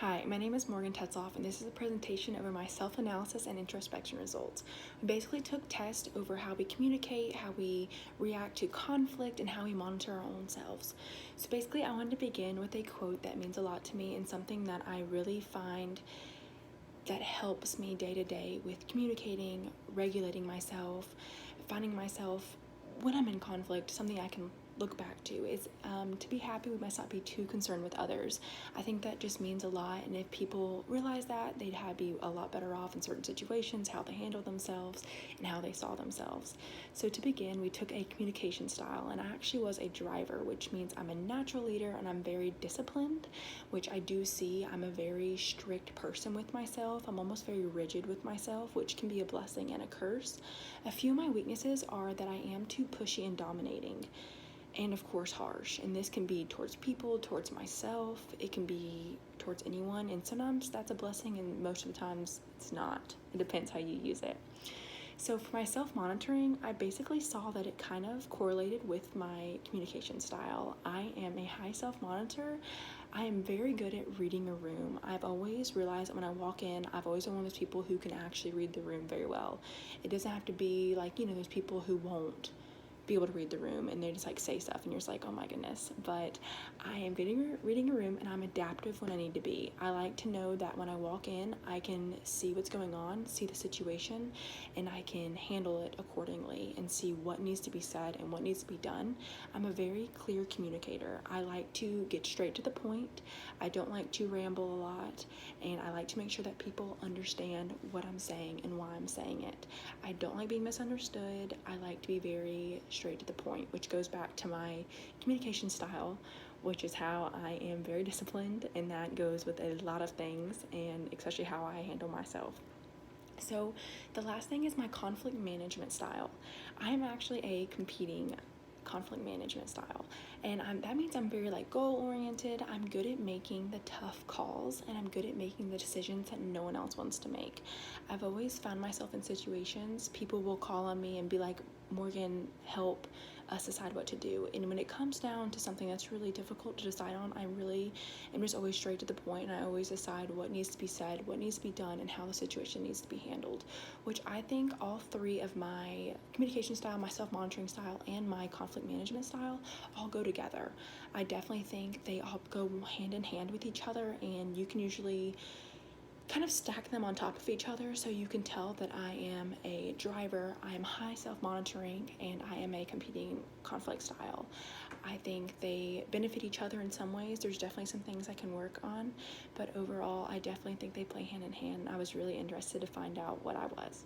Hi, my name is Morgan Tetzloff, and this is a presentation over my self-analysis and introspection results. We basically took tests over how we communicate, how we react to conflict, and how we monitor our own selves. So basically, I wanted to begin with a quote that means a lot to me and something that I really find that helps me day to day with communicating, regulating myself, finding myself when I'm in conflict. Something I can look back to is to be happy. We must not be too concerned with others. I think that just means a lot, and if people realize that, they'd be a lot better off in certain situations, how they handle themselves and how they saw themselves. So to begin, we took a communication style, and I actually was a driver, which means I'm a natural leader and I'm very disciplined, which I do see. I'm a very strict person with myself. I'm almost very rigid with myself, which can be a blessing and a curse. A few of my weaknesses are that I am too pushy and dominating, and of course harsh, and this can be towards people, towards myself, it can be towards anyone, and sometimes that's a blessing and most of the times it's not. It depends how you use it. So for my self-monitoring, I basically saw that it kind of correlated with my communication style. I am a high self-monitor. I am very good at reading a room. I've always realized that when I walk in, I've always been one of those people who can actually read the room very well. It doesn't have to be like, those people who won't be able to read the room and they just say stuff and you're just like, oh my goodness. But I am reading a room, and I'm adaptive when I need to be. I like to know that when I walk in, I can see what's going on, see the situation, and I can handle it accordingly and see what needs to be said and what needs to be done. I'm a very clear communicator. I like to get straight to the point. I don't like to ramble a lot, and I like to make sure that people understand what I'm saying and why I'm saying it. I don't like being misunderstood. I like to be very straight to the point, which goes back to my communication style, which is how I am very disciplined, and that goes with a lot of things, and especially how I handle myself. So the last thing is my conflict management style. I am actually a competing conflict management style, and that means I'm very goal oriented. I'm good at making the tough calls, and I'm good at making the decisions that no one else wants to make. I've always found myself in situations, people will call on me and be like, Morgan, help us decide what to do. And when it comes down to something that's really difficult to decide on, I really am just always straight to the point, and I always decide what needs to be said, what needs to be done, and how the situation needs to be handled, which I think all three of my communication style, my self-monitoring style, and my conflict management style all go together. I definitely think they all go hand in hand with each other, and you can usually kind of stack them on top of each other, so you can tell that I am a driver, I am high self-monitoring, and I am a competing conflict style. I think they benefit each other in some ways. There's definitely some things I can work on, but overall I definitely think they play hand in hand. I was really interested to find out what I was.